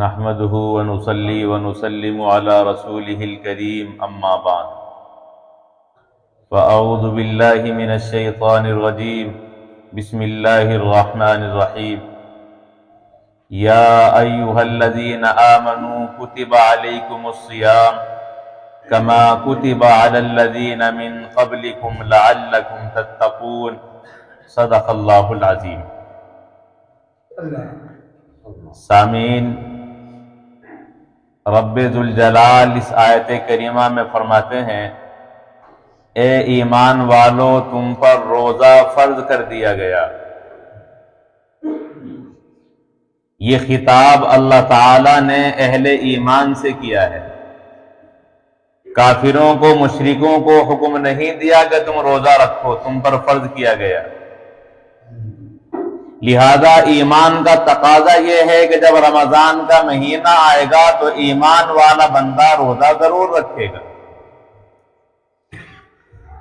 نحمده ونصلي ونسلم على رسوله الكريم أما بعد فأعوذ بالله من الشيطان الرجيم بسم الله الرحمن الرحيم يا أيها الذين آمنوا كتب عليكم الصيام كما كتب على الذين من قبلكم لعلكم تتقون صدق اللہ العظیم۔ سامعین، رب ذوالجلال اس آیت کریمہ میں فرماتے ہیں، اے ایمان والو تم پر روزہ فرض کر دیا گیا۔ یہ خطاب اللہ تعالی نے اہل ایمان سے کیا ہے۔ کافروں کو، مشرکوں کو حکم نہیں دیا کہ تم روزہ رکھو، تم پر فرض کیا گیا۔ لہذا ایمان کا تقاضا یہ ہے کہ جب رمضان کا مہینہ آئے گا تو ایمان والا بندہ روزہ ضرور رکھے گا۔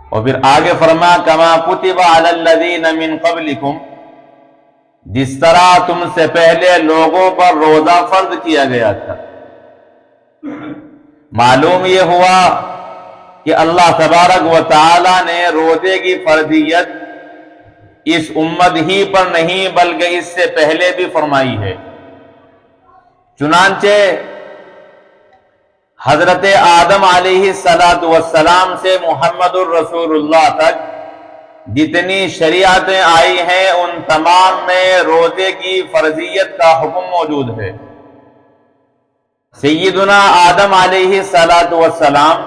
اور پھر آگے فرمایا کما کتب علی الذین من قبلکم، جس طرح تم سے پہلے لوگوں پر روزہ فرض کیا گیا تھا۔ معلوم یہ ہوا کہ اللہ تبارک و تعالی نے روزے کی فرضیت اس امت ہی پر نہیں بلکہ اس سے پہلے بھی فرمائی ہے۔ چنانچہ حضرت آدم علیہ السلام سے محمد الرسول اللہ تک جتنی شریعتیں آئی ہیں ان تمام میں روزے کی فرضیت کا حکم موجود ہے۔ سیدنا آدم علیہ السلام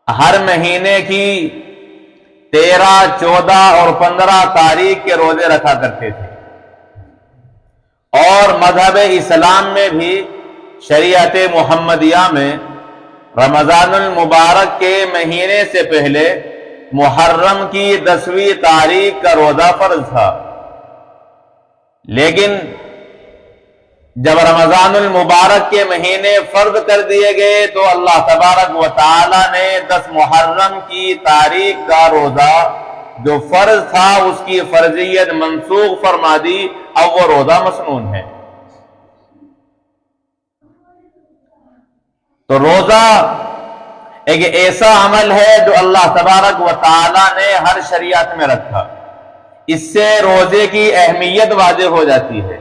ہر مہینے کی 13، 14 اور 15 تاریخ کے روزے رکھا کرتے تھے، اور مذہب اسلام میں بھی شریعت محمدیہ میں رمضان المبارک کے مہینے سے پہلے محرم کی 10ویں تاریخ کا روزہ فرض تھا۔ لیکن جب رمضان المبارک کے مہینے فرض کر دیے گئے تو اللہ تبارک و تعالی نے 10 محرم کی تاریخ کا روزہ جو فرض تھا اس کی فرضیت منسوخ فرما دی، اب وہ روزہ مسنون ہے۔ تو روزہ ایک ایسا عمل ہے جو اللہ تبارک و تعالی نے ہر شریعت میں رکھا، اس سے روزے کی اہمیت واضح ہو جاتی ہے۔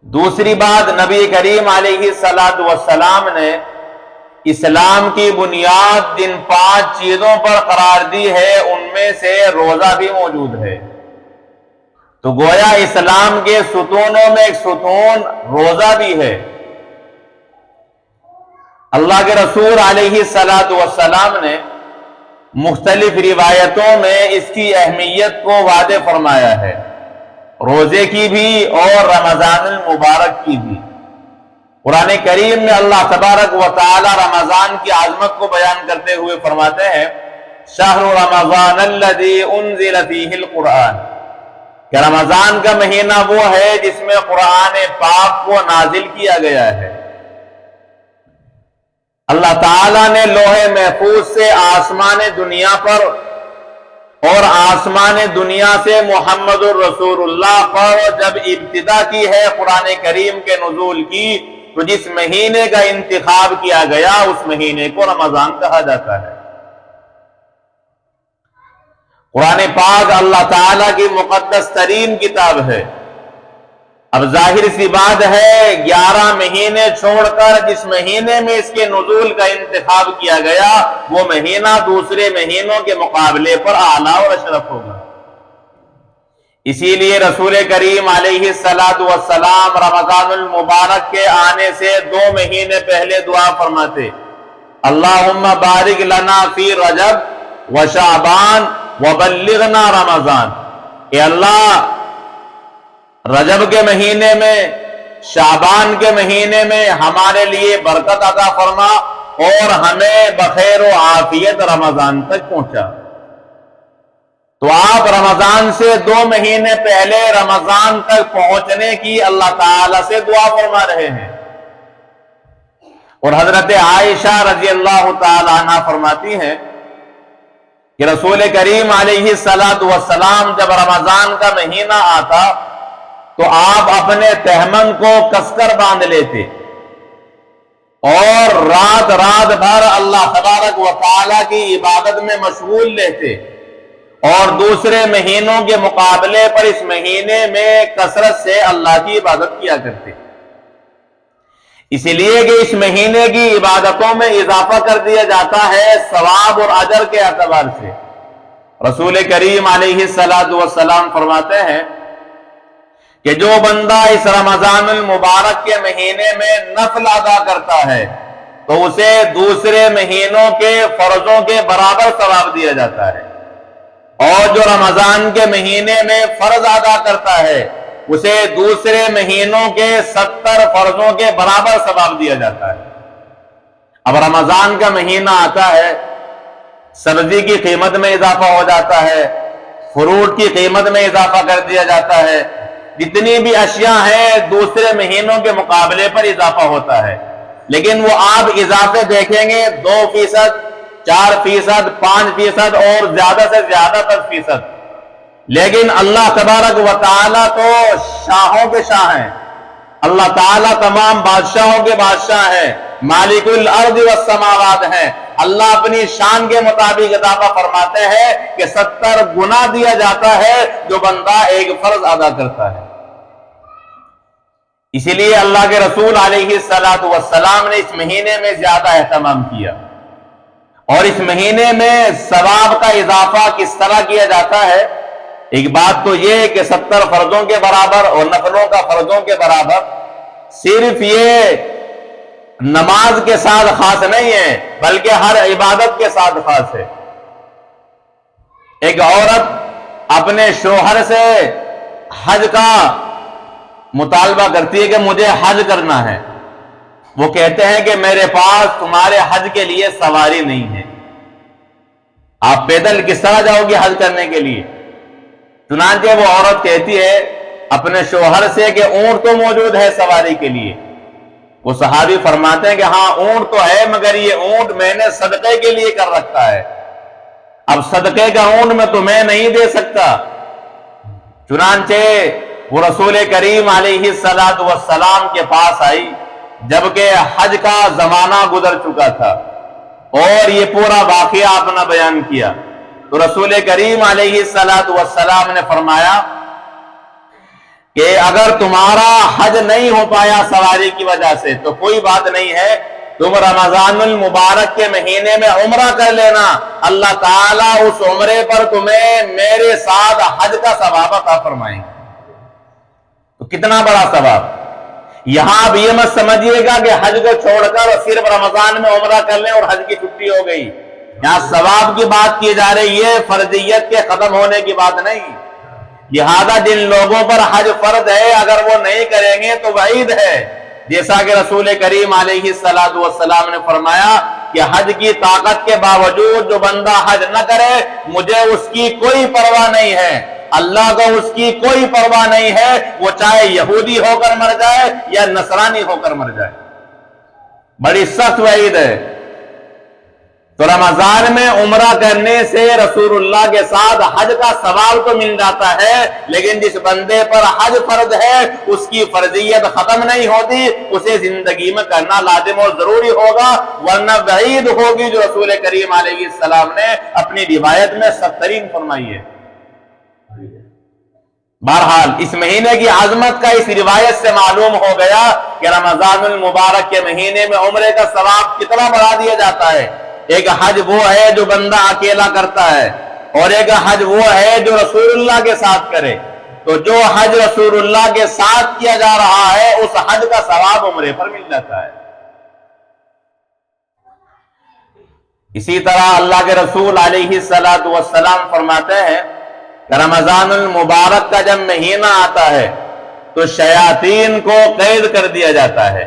دوسری بات، نبی کریم علیہ السلام نے اسلام کی بنیاد جن 5 چیزوں پر قرار دی ہے ان میں سے روزہ بھی موجود ہے۔ تو گویا اسلام کے ستونوں میں ایک ستون روزہ بھی ہے۔ اللہ کے رسول علیہ السلام نے مختلف روایتوں میں اس کی اہمیت کو واضح فرمایا ہے، روزے کی بھی اور رمضان المبارک کی بھی۔ قرآن کریم میں اللہ تبارک و تعالی رمضان کی عظمت کو بیان کرتے ہوئے فرماتے ہیں، شہر رمضان الذی انزل فیہ القرآن، کہ رمضان کا مہینہ وہ ہے جس میں قرآن پاک کو نازل کیا گیا ہے۔ اللہ تعالی نے لوح محفوظ سے آسمان دنیا پر اور آسمان دنیا سے محمد الرسول اللہ پر جب ابتدا کی ہے قرآن کریم کے نزول کی، تو جس مہینے کا انتخاب کیا گیا اس مہینے کو رمضان کہا جاتا ہے۔ قرآن پاک اللہ تعالیٰ کی مقدس ترین کتاب ہے۔ اب ظاہر سی بات ہے 11 مہینے چھوڑ کر جس مہینے میں اس کے نزول کا انتخاب کیا گیا وہ مہینہ دوسرے مہینوں کے مقابلے پر اعلیٰ اور اشرف ہوگا۔ اسی لیے رسول کریم علیہ السلام رمضان المبارک کے آنے سے 2 مہینے پہلے دعا فرماتے، اللہم بارک لنا فی رجب و شعبان وبلغنا رمضان، اے اللہ رجب کے مہینے میں، شعبان کے مہینے میں ہمارے لیے برکت عطا فرما اور ہمیں بخیر و عافیت رمضان تک پہنچا۔ تو آپ رمضان سے 2 مہینے پہلے رمضان تک پہنچنے کی اللہ تعالی سے دعا فرما رہے ہیں۔ اور حضرت عائشہ رضی اللہ تعالی عنہ فرماتی ہیں کہ رسول کریم علیہ السلام جب رمضان کا مہینہ آتا تو آپ اپنے تہمن کو کس کر باندھ لیتے اور رات رات بھر اللہ تبارک و تعالی کی عبادت میں مشغول رہتے اور دوسرے مہینوں کے مقابلے پر اس مہینے میں کثرت سے اللہ کی عبادت کیا کرتے، اسی لیے کہ اس مہینے کی عبادتوں میں اضافہ کر دیا جاتا ہے ثواب اور اجر کے اعتبار سے۔ رسول کریم علیہ السلام فرماتے ہیں کہ جو بندہ اس رمضان المبارک کے مہینے میں نفل ادا کرتا ہے تو اسے دوسرے مہینوں کے فرضوں کے برابر ثواب دیا جاتا ہے، اور جو رمضان کے مہینے میں فرض ادا کرتا ہے اسے دوسرے مہینوں کے 70 فرضوں کے برابر ثواب دیا جاتا ہے۔ اب رمضان کا مہینہ آتا ہے، سبزی کی قیمت میں اضافہ ہو جاتا ہے، فروٹ کی قیمت میں اضافہ کر دیا جاتا ہے، جتنی بھی اشیاء ہیں دوسرے مہینوں کے مقابلے پر اضافہ ہوتا ہے، لیکن وہ آپ اضافے دیکھیں گے 2%، 4%، 5% اور زیادہ سے زیادہ 10%، لیکن اللہ تبارک و تعالیٰ تو شاہوں کے شاہ ہیں، اللہ تعالیٰ تمام بادشاہوں کے بادشاہ ہیں، مالک الارض والسماوات ہیں۔ اللہ اپنی شان کے مطابق اضافہ فرماتے ہیں کہ 70 گنا دیا جاتا ہے جو بندہ ایک فرض ادا کرتا ہے۔ اسی لیے اللہ کے رسول علیہ السلام نے اس مہینے میں زیادہ اہتمام کیا، اور اس مہینے میں ثواب کا اضافہ کس طرح کیا جاتا ہے؟ ایک بات تو یہ کہ 70 فرضوں کے برابر اور نفلوں کا فرضوں کے برابر صرف یہ نماز کے ساتھ خاص نہیں ہے بلکہ ہر عبادت کے ساتھ خاص ہے۔ ایک عورت اپنے شوہر سے حج کا مطالبہ کرتی ہے کہ مجھے حج کرنا ہے، وہ کہتے ہیں کہ میرے پاس تمہارے حج کے لیے سواری نہیں ہے، آپ پیدل کس طرح جاؤ گے حج کرنے کے لیے؟ چنانچہ وہ عورت کہتی ہے اپنے شوہر سے کہ اونٹ تو موجود ہے سواری کے لیے۔ وہ صحابی فرماتے ہیں کہ ہاں اونٹ تو ہے، مگر یہ اونٹ میں نے صدقے کے لیے کر رکھا ہے، اب صدقے کا اونٹ میں تمہیں نہیں دے سکتا۔ چنانچہ وہ رسول کریم علیہ السلام کے پاس آئی جبکہ حج کا زمانہ گزر چکا تھا، اور یہ پورا واقعہ اپنا بیان کیا تو رسول کریم علیہ السلام نے فرمایا کہ اگر تمہارا حج نہیں ہو پایا سواری کی وجہ سے تو کوئی بات نہیں ہے، تم رمضان المبارک کے مہینے میں عمرہ کر لینا، اللہ تعالیٰ اس عمرے پر تمہیں میرے ساتھ حج کا ثواب عطا فرمائیں گے۔ تو کتنا بڑا ثواب! یہاں اب یہ مت سمجھیے گا کہ حج کو چھوڑ کر صرف رمضان میں عمرہ کر لیں اور حج کی چھٹی ہو گئی، یہاں ثواب کی بات کی جا رہی ہے، فرضیت کے ختم ہونے کی بات نہیں۔ لہذا جن لوگوں پر حج فرض ہے اگر وہ نہیں کریں گے تو وعید ہے، جیسا کہ رسول کریم علیہ السلام نے فرمایا کہ حج کی طاقت کے باوجود جو بندہ حج نہ کرے مجھے اس کی کوئی پرواہ نہیں ہے، اللہ کو اس کی کوئی پرواہ نہیں ہے، وہ چاہے یہودی ہو کر مر جائے یا نصرانی ہو کر مر جائے۔ بڑی سخت وعید ہے۔ تو رمضان میں عمرہ کرنے سے رسول اللہ کے ساتھ حج کا ثواب تو مل جاتا ہے، لیکن جس بندے پر حج فرض ہے اس کی فرضیت ختم نہیں ہوتی، اسے زندگی میں کرنا لازم اور ضروری ہوگا، ورنہ وعید ہوگی جو رسول کریم علیہ السلام نے اپنی روایت میں سخت ترین فرمائی ہے۔ بہرحال اس مہینے کی عظمت کا اس روایت سے معلوم ہو گیا کہ رمضان المبارک کے مہینے میں عمرے کا ثواب کتنا بڑھا دیا جاتا ہے۔ ایک حج وہ ہے جو بندہ اکیلا کرتا ہے، اور ایک حج وہ ہے جو رسول اللہ کے ساتھ کرے، تو جو حج رسول اللہ کے ساتھ کیا جا رہا ہے اس حج کا ثواب عمرے پر مل جاتا ہے۔ اسی طرح اللہ کے رسول علیہ السلام فرماتے ہیں کہ رمضان المبارک کا جب مہینہ آتا ہے تو شیاطین کو قید کر دیا جاتا ہے۔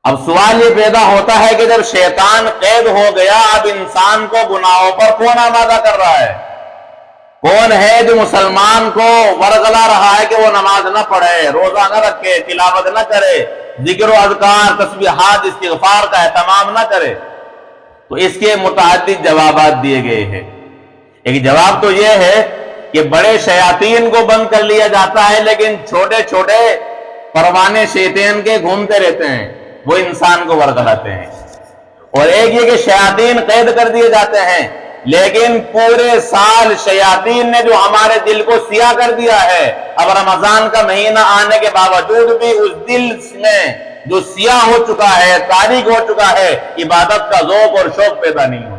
اب سوال یہ پیدا ہوتا ہے کہ جب شیطان قید ہو گیا اب انسان کو گناہوں پر کون آمادہ کر رہا ہے؟ کون ہے جو مسلمان کو ورغلا رہا ہے کہ وہ نماز نہ پڑھے، روزہ نہ رکھے، تلاوت نہ کرے، ذکر و اذکار، تسبیحات، استغفار کا اہتمام نہ کرے؟ تو اس کے متعدد جوابات دیے گئے ہیں۔ ایک جواب تو یہ ہے کہ بڑے شیاطین کو بند کر لیا جاتا ہے لیکن چھوٹے چھوٹے پروانے شیطان کے گھومتے رہتے ہیں، وہ انسان کو ورگلاتے ہیں۔ اور ایک یہ کہ شیاطین قید کر دیے جاتے ہیں، لیکن پورے سال شیاطین نے جو ہمارے دل کو سیاہ کر دیا ہے، اب رمضان کا مہینہ آنے کے باوجود بھی اس دل میں جو سیاہ ہو چکا ہے، تاریک ہو چکا ہے، عبادت کا ذوق اور شوق پیدا نہیں ہوتا۔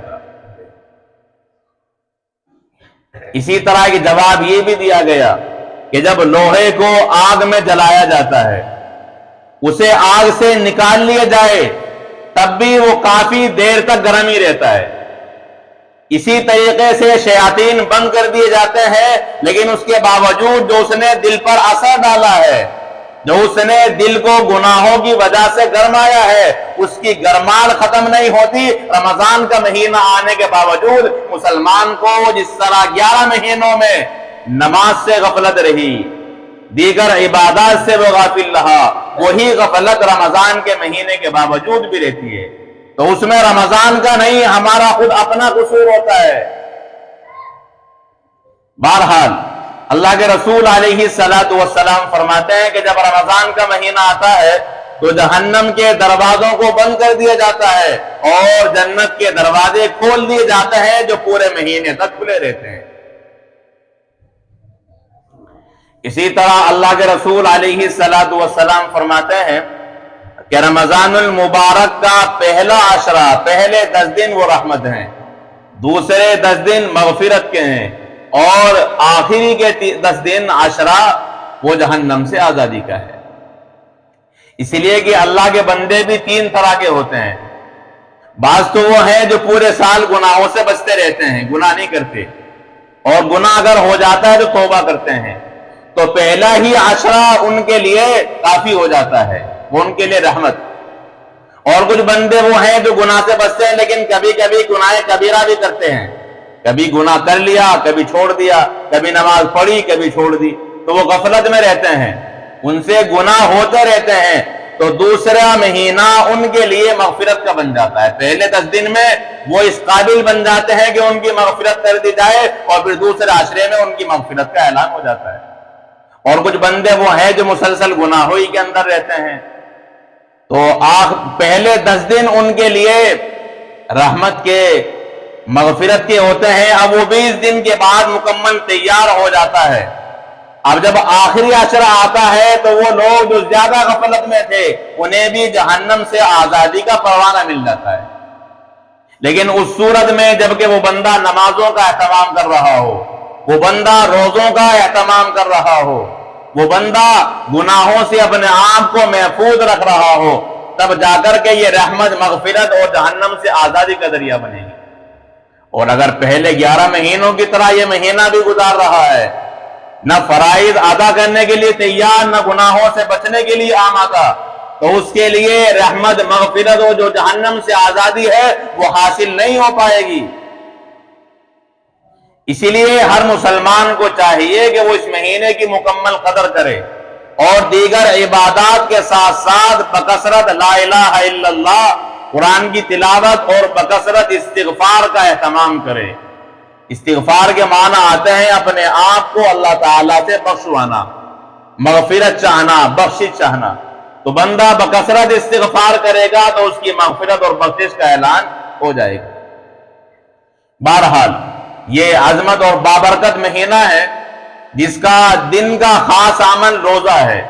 اسی طرح کی جواب یہ بھی دیا گیا کہ جب لوہے کو آگ میں جلایا جاتا ہے، اسے آگ سے نکال لیا جائے تب بھی وہ کافی دیر تک گرم ہی رہتا ہے۔ اسی طریقے سے شیاطین بند کر دیے جاتے ہیں، لیکن اس کے باوجود جو اس نے دل پر اثر ڈالا ہے، جو اس نے دل کو گناہوں کی وجہ سے گرمایا ہے، اس کی گرماہٹ ختم نہیں ہوتی۔ رمضان کا مہینہ آنے کے باوجود مسلمان کو جس طرح 11 مہینوں میں نماز سے غفلت رہی، دیگر عبادات سے وہ غافل رہا، وہی غفلت رمضان کے مہینے کے باوجود بھی رہتی ہے۔ تو اس میں رمضان کا نہیں، ہمارا خود اپنا قصور ہوتا ہے۔ بہرحال اللہ کے رسول علیہ الصلوۃ والسلام فرماتے ہیں کہ جب رمضان کا مہینہ آتا ہے تو جہنم کے دروازوں کو بند کر دیا جاتا ہے اور جنت کے دروازے کھول دیے جاتے ہیں جو پورے مہینے تک کھلے رہتے ہیں۔ اسی طرح اللہ کے رسول علیہ الصلوۃ والسلام فرماتے ہیں کہ رمضان المبارک کا پہلا عشرہ، پہلے 10 دن وہ رحمت ہیں، دوسرے 10 دن مغفرت کے ہیں، اور آخری کے 10 دن عشرہ وہ جہنم سے آزادی کا ہے۔ اس لیے کہ اللہ کے بندے بھی 3 طرح کے ہوتے ہیں۔ بعض تو وہ ہیں جو پورے سال گناہوں سے بچتے رہتے ہیں، گناہ نہیں کرتے، اور گناہ اگر ہو جاتا ہے تو توبہ کرتے ہیں، تو پہلا ہی عشرہ ان کے لیے کافی ہو جاتا ہے، وہ ان کے لیے رحمت۔ اور کچھ بندے وہ ہیں جو گناہ سے بچتے ہیں لیکن کبھی کبھی گناہ کبیرہ بھی کرتے ہیں، کبھی گناہ کر لیا، کبھی چھوڑ دیا، کبھی نماز پڑھی، کبھی چھوڑ دی، تو وہ غفلت میں رہتے ہیں، ان سے گناہ ہوتے رہتے ہیں۔ تو دوسرا مہینہ ان کے لیے مغفرت کا بن جاتا ہے۔ پہلے 10 دن میں وہ اس قابل بن جاتے ہیں کہ ان کی مغفرت کر دی جائے، اور پھر دوسرے عشرے میں ان کی مغفرت کا اعلان ہو جاتا ہے۔ اور کچھ بندے وہ ہیں جو مسلسل گناہوں ہی کے اندر رہتے ہیں، تو پہلے 10 دن ان کے لیے رحمت کے، مغفرت کے ہوتے ہیں۔ اب وہ 20 دن کے بعد مکمل تیار ہو جاتا ہے۔ اب جب آخری عشرہ آتا ہے تو وہ لوگ جو زیادہ غفلت میں تھے انہیں بھی جہنم سے آزادی کا پروانہ مل جاتا ہے۔ لیکن اس صورت میں جبکہ وہ بندہ نمازوں کا اہتمام کر رہا ہو، وہ بندہ روزوں کا اہتمام کر رہا ہو، وہ بندہ گناہوں سے اپنے آپ کو محفوظ رکھ رہا ہو، تب جا کر کے یہ رحمت، مغفرت اور جہنم سے آزادی کا ذریعہ بنے گی۔ اور اگر پہلے 11 مہینوں کی طرح یہ مہینہ بھی گزار رہا ہے، نہ فرائض ادا کرنے کے لیے تیار، نہ گناہوں سے بچنے کے لیے آمادہ، تو اس کے لیے رحمت، مغفرت اور جو جہنم سے آزادی ہے وہ حاصل نہیں ہو پائے گی۔ اسی لیے ہر مسلمان کو چاہیے کہ وہ اس مہینے کی مکمل قدر کرے اور دیگر عبادات کے ساتھ ساتھ بکثرت لا الہ الا اللہ، قرآن کی تلاوت اور بکثرت استغفار کا اہتمام کرے۔ استغفار کے معنی آتے ہیں اپنے آپ کو اللہ تعالیٰ سے بخشوانا، مغفرت چاہنا، بخشش چاہنا۔ تو بندہ بکثرت استغفار کرے گا تو اس کی مغفرت اور بخشش کا اعلان ہو جائے گا۔ بہرحال یہ عظمت اور بابرکت مہینہ ہے جس کا دن کا خاص عمل روزہ ہے،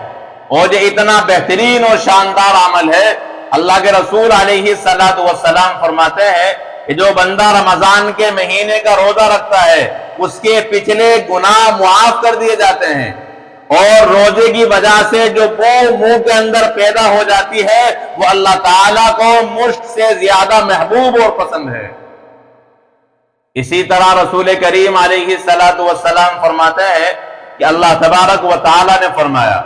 اور یہ اتنا بہترین اور شاندار عمل ہے۔ اللہ کے رسول علیہ الصلوۃ والسلام فرماتے ہیں کہ جو بندہ رمضان کے مہینے کا روزہ رکھتا ہے اس کے پچھلے گناہ معاف کر دیے جاتے ہیں، اور روزے کی وجہ سے جو بو منہ کے اندر پیدا ہو جاتی ہے وہ اللہ تعالیٰ کو مشک سے زیادہ محبوب اور پسند ہے۔ اسی طرح رسول کریم علیہ الصلوۃ والسلام فرماتے ہیں کہ اللہ تبارک و تعالیٰ نے فرمایا،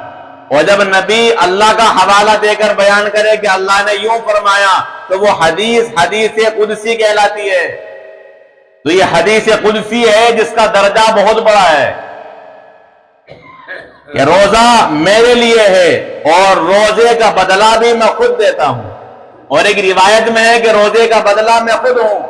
اور جب نبی اللہ کا حوالہ دے کر بیان کرے کہ اللہ نے یوں فرمایا تو وہ حدیث قدسی کہلاتی ہے۔ تو یہ حدیث قدسی ہے جس کا درجہ بہت بڑا ہے کہ روزہ میرے لیے ہے اور روزے کا بدلہ بھی میں خود دیتا ہوں، اور ایک روایت میں ہے کہ روزے کا بدلہ میں خود ہوں۔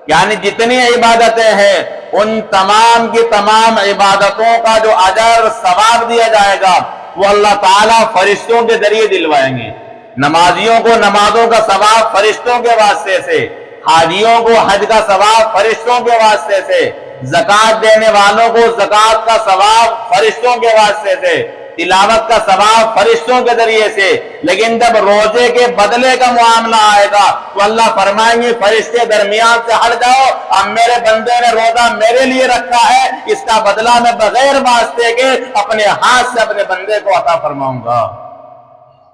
یعنی جتنی عبادتیں ہیں ان تمام کی تمام عبادتوں کا جو اجر ثواب دیا جائے گا وہ اللہ تعالیٰ فرشتوں کے ذریعے دلوائیں گے. نمازیوں کو نمازوں کا ثواب فرشتوں کے واسطے سے، حاجیوں کو حج کا ثواب فرشتوں کے واسطے سے، زکوٰۃ دینے والوں کو زکوٰۃ کا ثواب فرشتوں کے واسطے سے، تلاوت کا ثواب فرشتوں کے ذریعے سے. لیکن جب روزے کے بدلے کا معاملہ آئے گا تو اللہ فرمائیں گے فرشتے درمیان سے ہٹ جاؤ، اب میرے بندے نے روزہ میرے لیے رکھا ہے، اس کا بدلہ میں بغیر واسطے کے اپنے ہاتھ سے اپنے بندے کو عطا فرماؤں گا.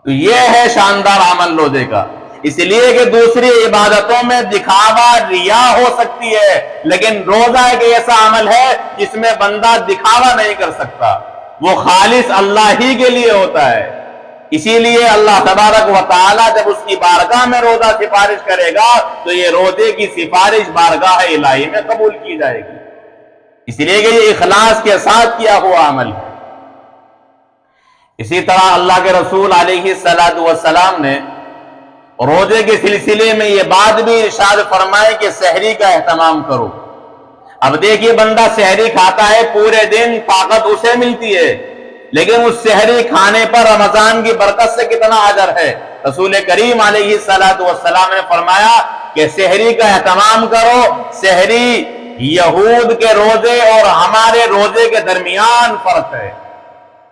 تو یہ ہے شاندار عمل روزے کا. اس لیے کہ دوسری عبادتوں میں دکھاوا ریا ہو سکتی ہے، لیکن روزہ ایک ایسا عمل ہے جس میں بندہ دکھاوا نہیں کر سکتا، وہ خالص اللہ ہی کے لیے ہوتا ہے. اسی لیے اللہ تبارک و تعالی جب اس کی بارگاہ میں روزہ سفارش کرے گا تو یہ روزے کی سفارش بارگاہ الہی میں قبول کی جائے گی، اس لیے کہ یہ اخلاص کے ساتھ کیا ہوا عمل ہے. اسی طرح اللہ کے رسول علیہ السلام نے روزے کے سلسلے میں یہ بات بھی ارشاد فرمائے کہ سحری کا اہتمام کرو. اب دیکھیے بندہ سحری کھاتا ہے، پورے دن طاقت اسے ملتی ہے، لیکن اس سحری کھانے پر رمضان کی برکت سے کتنا اجر ہے. رسول کریم علیہ السلام نے فرمایا کہ سحری کا اہتمام کرو. سحری یہود کے روزے اور ہمارے روزے کے درمیان فرق ہے.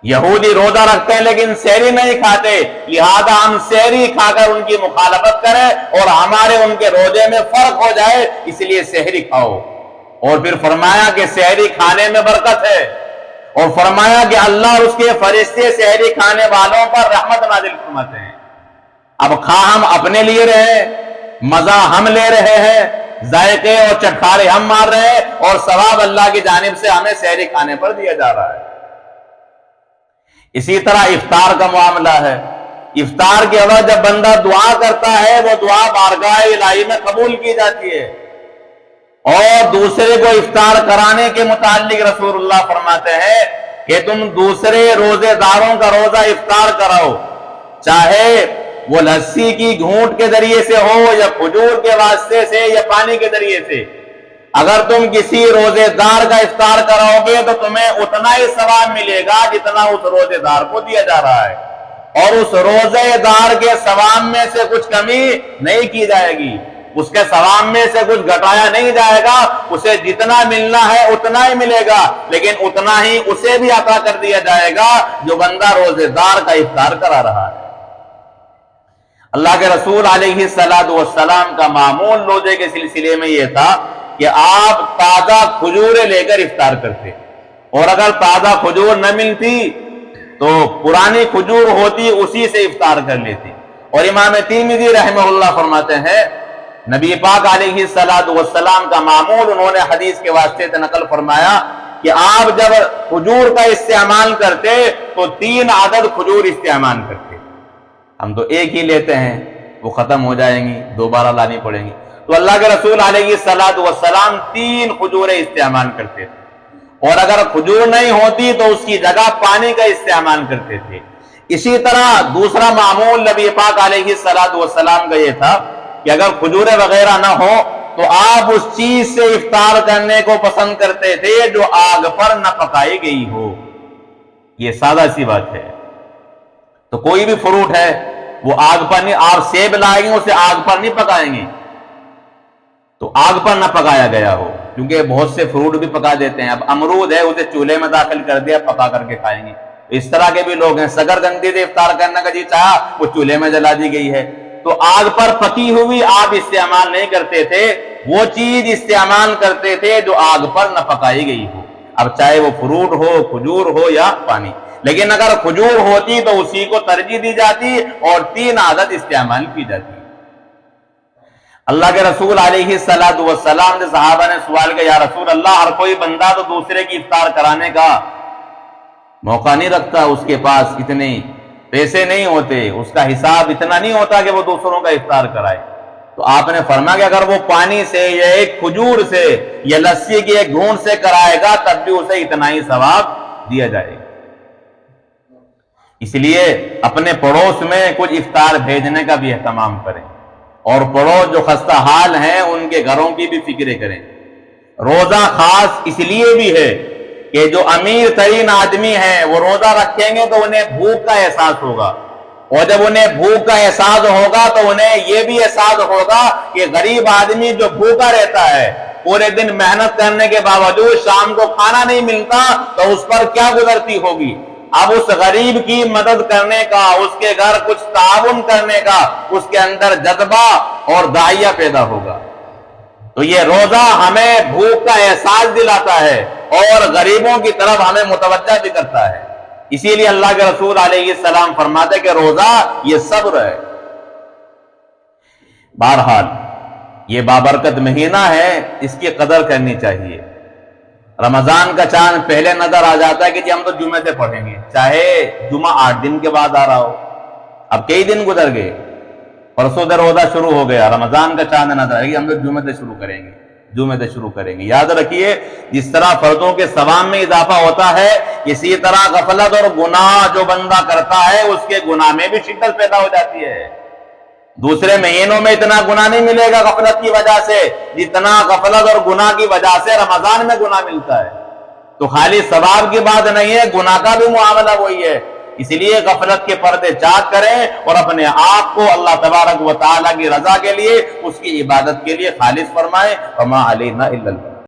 یہودی روزہ رکھتے ہیں لیکن سحری نہیں کھاتے، لہذا ہم سحری کھا کر ان کی مخالفت کریں اور ہمارے ان کے روزے میں فرق ہو جائے، اس لیے سحری کھاؤ. اور پھر فرمایا کہ سحری کھانے میں برکت ہے، اور فرمایا کہ اللہ اور اس کے فرشتے سحری کھانے والوں پر رحمت نازل فرماتے ہیں. اب کھا ہم اپنے لیے رہے، مزہ ہم لے رہے ہیں، ذائقے اور چٹکارے ہم مار رہے ہیں، اور ثواب اللہ کی جانب سے ہمیں سحری کھانے پر دیا جا رہا ہے. اسی طرح افطار کا معاملہ ہے. افطار کے وقت جب بندہ دعا کرتا ہے وہ دعا بارگاہ الہی میں قبول کی جاتی ہے. اور دوسرے کو افطار کرانے کے متعلق رسول اللہ فرماتے ہیں کہ تم دوسرے روزے داروں کا روزہ افطار کراؤ، چاہے وہ لسی کی گھونٹ کے ذریعے سے ہو یا کھجور کے واسطے سے یا پانی کے ذریعے سے. اگر تم کسی روزے دار کا افطار کراؤ گے تو تمہیں اتنا ہی ثواب ملے گا جتنا اس روزے دار کو دیا جا رہا ہے، اور اس روزے دار کے ثواب میں سے کچھ کمی نہیں کی جائے گی، اس کے ثواب میں سے کچھ گھٹایا نہیں جائے گا. اسے جتنا ملنا ہے اتنا ہی ملے گا، لیکن اتنا ہی اسے بھی عطا کر دیا جائے گا جو بندہ روزے دار کا افطار کرا رہا ہے. اللہ کے رسول علیہ السلام کا معمول روزے کے سلسلے میں یہ تھا کہ آپ تازہ کھجوریں لے کر افطار کرتے، اور اگر تازہ کھجور نہ ملتی تو پرانی کھجور ہوتی اسی سے افطار کر لیتی. اور امام ترمذی رحمہ اللہ فرماتے ہیں نبی پاک علیہ السلام کا معمول انہوں نے حدیث کے واسطے سے نقل فرمایا کہ آپ جب کھجور کا استعمال کرتے تو 3 عدد کھجور استعمال کرتے. ہم تو ایک ہی لیتے ہیں، وہ ختم ہو جائیں گی، دوبارہ لانی پڑیں گی. تو اللہ کے رسول علیہ السلام 3 کھجوریں استعمال کرتے تھے، اور اگر کھجور نہیں ہوتی تو اس کی جگہ پانی کا استعمال کرتے تھے. اسی طرح دوسرا معمول نبی پاک علیہ السلام کا یہ تھا کہ اگر کھجوریں وغیرہ نہ ہو تو آپ اس چیز سے افطار کرنے کو پسند کرتے تھے جو آگ پر نہ پکائی گئی ہو. یہ سادہ سی بات ہے. تو کوئی بھی فروٹ ہے وہ آگ پر نہیں، آپ سیب لائیں گے اسے آگ پر نہیں پکائیں گے تو آگ پر نہ پکایا گیا ہو، کیونکہ بہت سے فروٹ بھی پکا دیتے ہیں. اب امرود ہے اسے چولہے میں داخل کر دیا، پکا کر کے کھائیں گے. اس طرح کے بھی لوگ ہیں، سکرکندی سے افطار کرنے کا جی چاہا وہ چولہے میں جلا دی گئی ہے. تو آگ پر پکی ہوئی آپ استعمال نہیں کرتے تھے، وہ چیز استعمال کرتے تھے جو آگ پر نہ پکائی گئی ہو، اب چاہے وہ فروٹ ہو، کھجور ہو یا پانی. لیکن اگر کھجور ہوتی تو اسی کو ترجیح دی جاتی اور 3 عدد استعمال کی جاتی. اللہ کے رسول علیہ السلام نے صحابہ نے سوال کیا، یا رسول اللہ ہر کوئی بندہ تو دوسرے کی افطار کرانے کا موقع نہیں رکھتا، اس کے پاس اتنے پیسے نہیں ہوتے، اس کا حساب اتنا نہیں ہوتا کہ وہ دوسروں کا افطار کرائے. تو آپ نے فرمایا کہ اگر وہ پانی سے یا ایک کھجور سے یا لسی کی ایک گھونٹ سے کرائے گا تب بھی اسے اتنا ہی ثواب دیا جائے گا. اس لیے اپنے پڑوس میں کچھ افطار بھیجنے کا بھی اہتمام کریں. اور پڑھو جو خستہ حال ہیں ان کے گھروں کی بھی فکر کریں۔ روزہ خاص اس لیے بھی ہے کہ جو امیر ترین آدمی ہیں وہ روزہ رکھیں گے تو انہیں بھوک کا احساس ہوگا، اور جب انہیں بھوک کا احساس ہوگا تو انہیں یہ بھی احساس ہوگا کہ غریب آدمی جو بھوکا رہتا ہے، پورے دن محنت کرنے کے باوجود شام کو کھانا نہیں ملتا، تو اس پر کیا گزرتی ہوگی۔ اب اس غریب کی مدد کرنے کا، اس کے گھر کچھ تعاون کرنے کا اس کے اندر جذبہ اور داعیہ پیدا ہوگا۔ تو یہ روزہ ہمیں بھوک کا احساس دلاتا ہے اور غریبوں کی طرف ہمیں متوجہ بھی کرتا ہے۔ اسی لیے اللہ کے رسول علیہ السلام فرماتے کہ روزہ یہ صبر ہے۔ بہرحال یہ بابرکت مہینہ ہے، اس کی قدر کرنی چاہیے۔ رمضان کا چاند پہلے نظر آ جاتا ہے کہ جی ہم تو جمعے سے پڑھیں گے، چاہے جمعہ 8 دن کے بعد آ رہا ہو۔ اب کئی دن گزر گئے، پرسوں سے روزہ شروع ہو گیا، رمضان کا چاند نظر آئے گی، ہم لوگ جمعے سے شروع کریں گے، جمعے سے شروع کریں گے۔ یاد رکھیے جس طرح فرضوں کے ثواب میں اضافہ ہوتا ہے، اسی طرح غفلت اور گناہ جو بندہ کرتا ہے اس کے گناہ میں بھی شدت پیدا ہو جاتی ہے۔ دوسرے مہینوں میں اتنا گناہ نہیں ملے گا غفلت کی وجہ سے جتنا غفلت اور گناہ کی وجہ سے رمضان میں گناہ ملتا ہے۔ تو خالی ثواب کی بات نہیں ہے، گناہ کا بھی معاملہ وہی ہے۔ اس لیے غفلت کے پردے چاک کریں اور اپنے آپ کو اللہ تبارک و تعالیٰ کی رضا کے لیے، اس کی عبادت کے لیے خالص فرمائیں۔ وما علینا الا البلاغ۔